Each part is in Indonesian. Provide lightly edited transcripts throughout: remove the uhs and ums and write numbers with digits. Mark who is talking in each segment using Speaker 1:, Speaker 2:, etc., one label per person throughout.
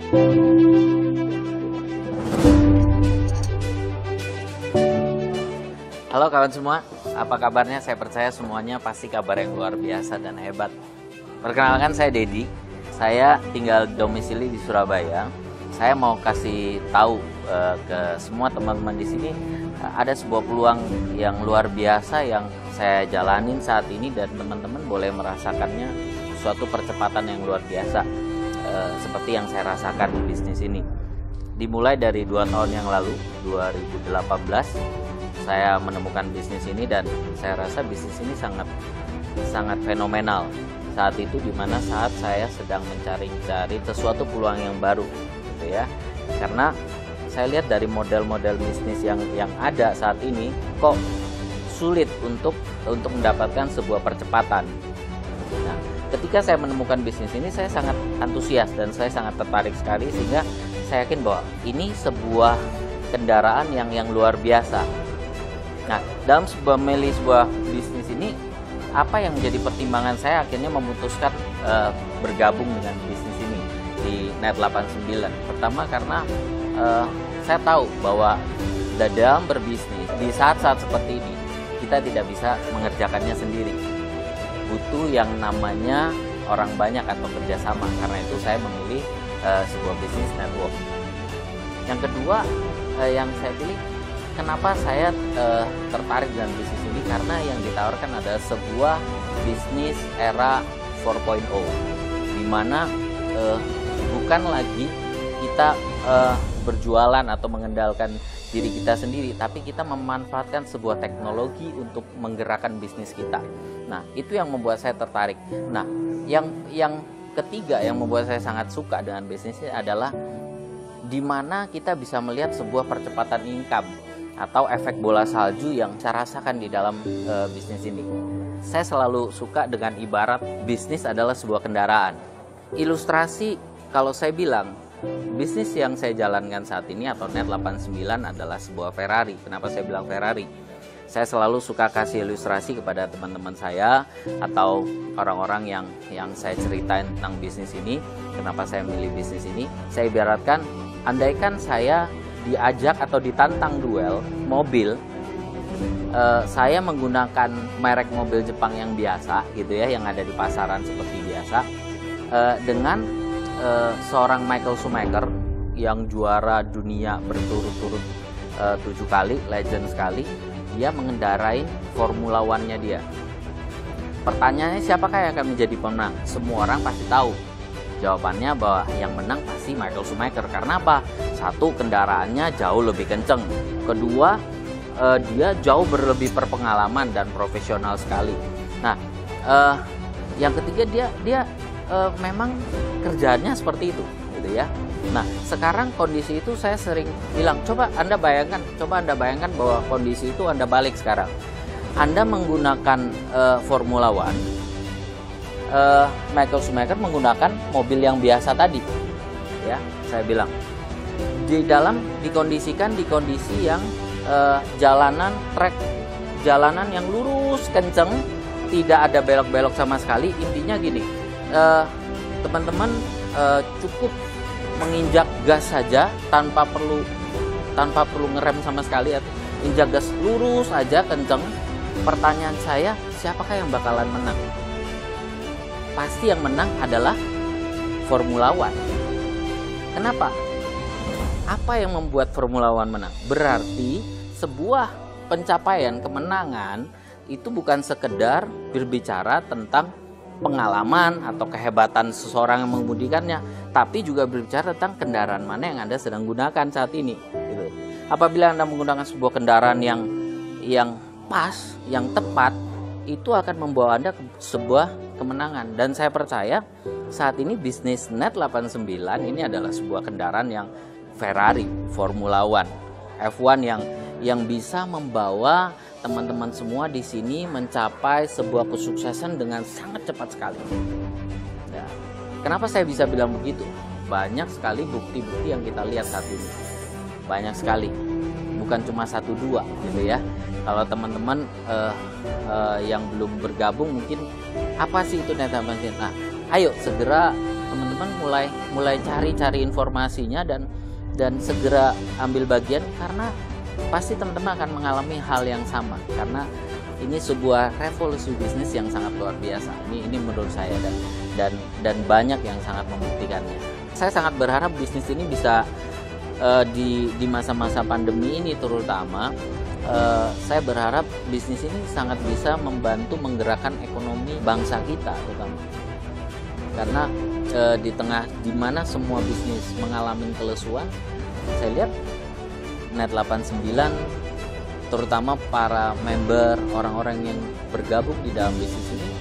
Speaker 1: Halo kawan semua, apa kabarnya? Saya percaya semuanya pasti kabar yang luar biasa dan hebat. Perkenalkan, saya Dedi. Saya tinggal domisili di Surabaya. Saya mau kasih tahu ke semua teman-teman di sini ada sebuah peluang yang luar biasa yang saya jalanin saat ini, dan teman-teman boleh merasakannya suatu percepatan yang luar biasa seperti yang saya rasakan di bisnis ini. Dimulai dari 2 tahun yang lalu, 2018. Saya menemukan bisnis ini dan saya rasa bisnis ini sangat fenomenal saat itu, dimana saat saya sedang mencari-cari sesuatu peluang yang baru, gitu ya. Karena saya lihat dari model-model bisnis yang ada saat ini kok sulit untuk mendapatkan sebuah percepatan. Nah, ketika saya menemukan bisnis ini, saya sangat antusias dan saya sangat tertarik sekali, sehingga saya yakin bahwa ini sebuah kendaraan yang luar biasa. Nah, dalam memilih sebuah bisnis ini, apa yang menjadi pertimbangan saya akhirnya memutuskan bergabung dengan bisnis ini di Net89. Pertama, karena saya tahu bahwa dalam berbisnis di saat-saat seperti ini kita tidak bisa mengerjakannya sendiri. Butuh yang namanya orang banyak atau kerjasama. Karena itu saya memilih sebuah bisnis network. Yang kedua yang saya pilih, kenapa saya tertarik dengan bisnis ini? Karena yang ditawarkan adalah sebuah bisnis era 4.0, di mana bukan lagi kita berjualan atau mengendalikan diri kita sendiri, tapi kita memanfaatkan sebuah teknologi untuk menggerakkan bisnis kita. Nah, itu yang membuat saya tertarik. Nah, yang ketiga yang membuat saya sangat suka dengan bisnisnya adalah di mana kita bisa melihat sebuah percepatan income atau efek bola salju yang saya rasakan di dalam bisnis ini. Saya selalu suka dengan ibarat bisnis adalah sebuah kendaraan. Ilustrasi, kalau saya bilang bisnis yang saya jalankan saat ini atau Net89 adalah sebuah Ferrari. Kenapa saya bilang Ferrari? Saya selalu suka kasih ilustrasi kepada teman-teman saya atau orang-orang yang saya ceritain tentang bisnis ini. Kenapa saya memilih bisnis ini? Saya ibaratkan, andaikan saya diajak atau ditantang duel mobil, saya menggunakan merek mobil Jepang yang biasa gitu ya, yang ada di pasaran seperti biasa, dengan seorang Michael Schumacher yang juara dunia berturut-turut 7 kali, legend sekali. Dia mengendarai Formula One-nya dia. Pertanyaannya, siapakah yang akan menjadi pemenang? Semua orang pasti tahu jawabannya, bahwa yang menang pasti Michael Schumacher. Karena apa? Satu, kendaraannya jauh lebih kenceng. Kedua, dia jauh berlebih berpengalaman dan profesional sekali. Nah, yang ketiga, dia memang kerjaannya seperti itu, gitu ya. Nah, sekarang kondisi itu saya sering bilang, coba Anda bayangkan bahwa kondisi itu Anda balik sekarang. Anda menggunakan Formula One, Michael Schumacher menggunakan mobil yang biasa tadi, ya. Saya bilang dikondisikan di kondisi yang jalanan yang lurus kenceng, tidak ada belok-belok sama sekali. Intinya gini, teman-teman cukup menginjak gas saja tanpa perlu ngerem sama sekali, atau injak gas lurus aja kenceng. Pertanyaan saya, siapakah yang bakalan menang? Pasti yang menang adalah Formula One. Kenapa? Apa yang membuat Formula One menang? Berarti sebuah pencapaian kemenangan itu bukan sekedar berbicara tentang pengalaman atau kehebatan seseorang yang mengemudikannya, tapi juga berbicara tentang kendaraan mana yang Anda sedang gunakan saat ini, gitu. Apabila Anda menggunakan sebuah kendaraan yang pas, yang tepat, itu akan membawa Anda ke sebuah kemenangan. Dan saya percaya saat ini bisnis Net89 ini adalah sebuah kendaraan yang Ferrari, Formula One, F1 yang bisa membawa teman-teman semua di sini mencapai sebuah kesuksesan dengan sangat cepat sekali. Ya. Kenapa saya bisa bilang begitu? Banyak sekali bukti-bukti yang kita lihat saat ini. Banyak sekali. Bukan cuma 1-2 gitu ya. Kalau teman-teman yang belum bergabung, mungkin apa sih itu Net89? Nah, ayo segera teman-teman mulai cari informasinya dan segera ambil bagian, karena pasti teman-teman akan mengalami hal yang sama, karena ini sebuah revolusi bisnis yang sangat luar biasa. Ini menurut saya dan banyak yang sangat membuktikannya. Saya sangat berharap bisnis ini bisa di masa-masa pandemi ini terutama, saya berharap bisnis ini sangat bisa membantu menggerakkan ekonomi bangsa kita terutama. Karena di tengah dimana semua bisnis mengalami kelesuan, saya lihat Net89 terutama para member, orang-orang yang bergabung di dalam bisnis ini,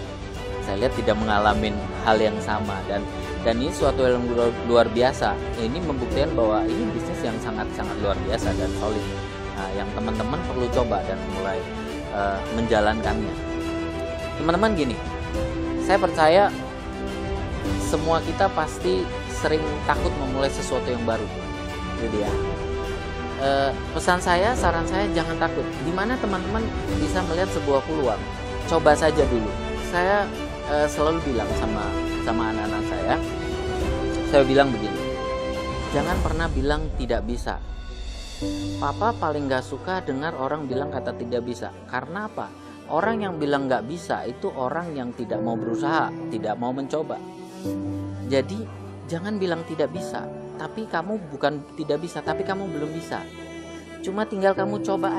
Speaker 1: saya lihat tidak mengalami hal yang sama, dan ini suatu yang luar biasa. Ini membuktikan bahwa ini bisnis yang sangat-sangat luar biasa dan solid. Nah, yang teman-teman perlu coba dan mulai menjalankannya. Teman-teman gini, saya percaya semua kita pasti sering takut memulai sesuatu yang baru, gitu ya. Pesan saya, saran saya, jangan takut. Dimana teman-teman bisa melihat sebuah peluang, coba saja dulu. Saya selalu bilang sama anak-anak saya bilang begini, jangan pernah bilang tidak bisa. Papa paling gak suka dengar orang bilang kata tidak bisa. Karena apa? Orang yang bilang gak bisa itu orang yang tidak mau berusaha, tidak mau mencoba. Jadi jangan bilang tidak bisa, tapi kamu bukan tidak bisa, tapi kamu belum bisa. Cuma tinggal kamu coba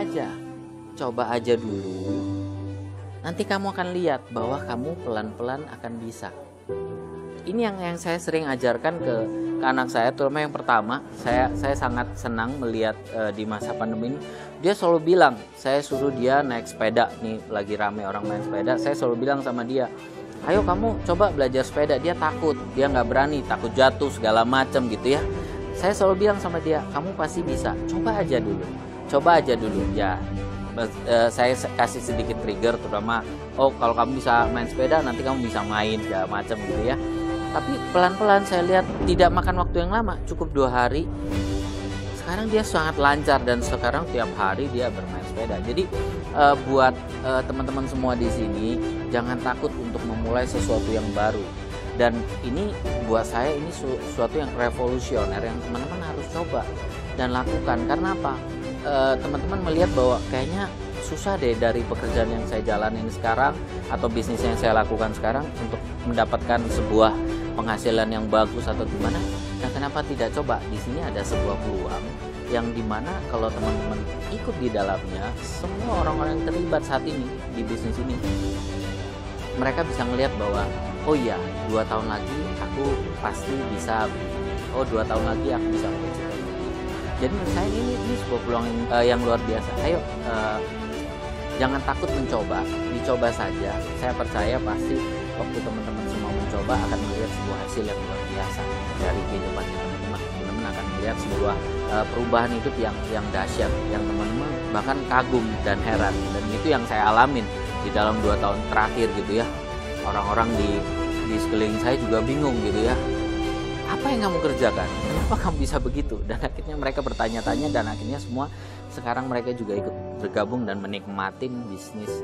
Speaker 1: aja dulu. Nanti kamu akan lihat bahwa kamu pelan-pelan akan bisa. Ini yang saya sering ajarkan ke anak saya, terutama yang pertama. Saya sangat senang melihat di masa pandemi ini, dia selalu bilang, saya suruh dia naik sepeda, nih lagi rame orang main sepeda, saya selalu bilang sama dia, ayo kamu coba belajar sepeda. Dia takut, dia nggak berani, takut jatuh segala macam gitu ya. Saya selalu bilang sama dia, kamu pasti bisa, coba aja dulu ya. Saya kasih sedikit trigger, terutama kalau kamu bisa main sepeda nanti kamu bisa main segala macam gitu ya. Tapi pelan-pelan saya lihat tidak makan waktu yang lama, cukup 2 hari. Sekarang dia sangat lancar dan sekarang tiap hari dia bermain sepeda. Jadi buat teman-teman semua di sini, jangan takut untuk memulai sesuatu yang baru. Dan ini buat saya ini sesuatu yang revolusioner yang teman-teman harus coba dan lakukan. Karena apa? Teman-teman melihat bahwa kayaknya susah deh dari pekerjaan yang saya jalanin sekarang atau bisnis yang saya lakukan sekarang untuk mendapatkan sebuah penghasilan yang bagus atau gimana. Nah, kenapa tidak coba? Di sini ada sebuah peluang yang dimana kalau teman-teman ikut di dalamnya, semua orang-orang yang terlibat saat ini di bisnis ini, mereka bisa melihat bahwa oh iya, 2 tahun lagi aku pasti bisa, 2 tahun lagi aku bisa mencapai. Jadi menurut saya ini sebuah peluang yang luar biasa. Ayo, jangan takut mencoba, dicoba saja. Saya percaya pasti waktu teman-teman semua mencoba akan melihat sebuah hasil yang luar biasa dari kehidupan teman-teman. Teman-teman akan melihat sebuah perubahan hidup yang dahsyat, yang teman-teman bahkan kagum dan heran. Dan itu yang saya alamin di dalam 2 tahun terakhir gitu ya. Orang-orang di sekeliling saya juga bingung gitu ya. Apa yang kamu kerjakan? Kenapa kamu bisa begitu? Dan akhirnya mereka bertanya-tanya, dan akhirnya semua sekarang mereka juga ikut bergabung dan menikmati bisnis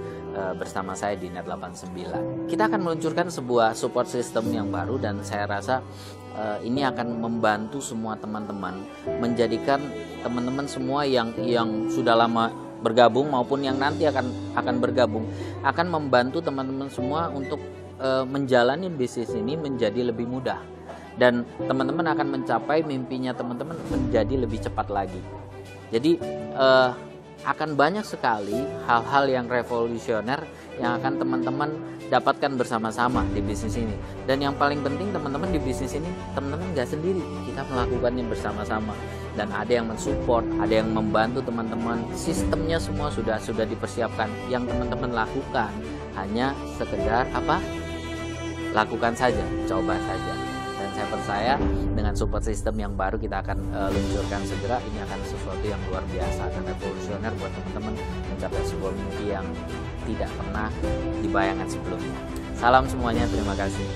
Speaker 1: bersama saya di Net89. Kita akan meluncurkan sebuah support system yang baru, dan saya rasa ini akan membantu semua teman-teman, menjadikan teman-teman semua yang sudah lama bergabung maupun yang nanti akan bergabung, akan membantu teman-teman semua untuk menjalani bisnis ini menjadi lebih mudah. Dan teman-teman akan mencapai mimpinya teman-teman menjadi lebih cepat lagi. Jadi akan banyak sekali hal-hal yang revolusioner yang akan teman-teman dapatkan bersama-sama di bisnis ini. Dan yang paling penting teman-teman di bisnis ini, teman-teman gak sendiri, kita melakukannya bersama-sama. Dan ada yang mensupport, ada yang membantu teman-teman. Sistemnya semua sudah dipersiapkan. Yang teman-teman lakukan hanya sekedar lakukan saja, coba saja. Dan saya percaya dengan support system yang baru kita akan luncurkan segera, ini akan sesuatu yang luar biasa dan revolusioner buat teman-teman mencapai sebuah mimpi yang tidak pernah dibayangkan sebelumnya. Salam semuanya, terima kasih.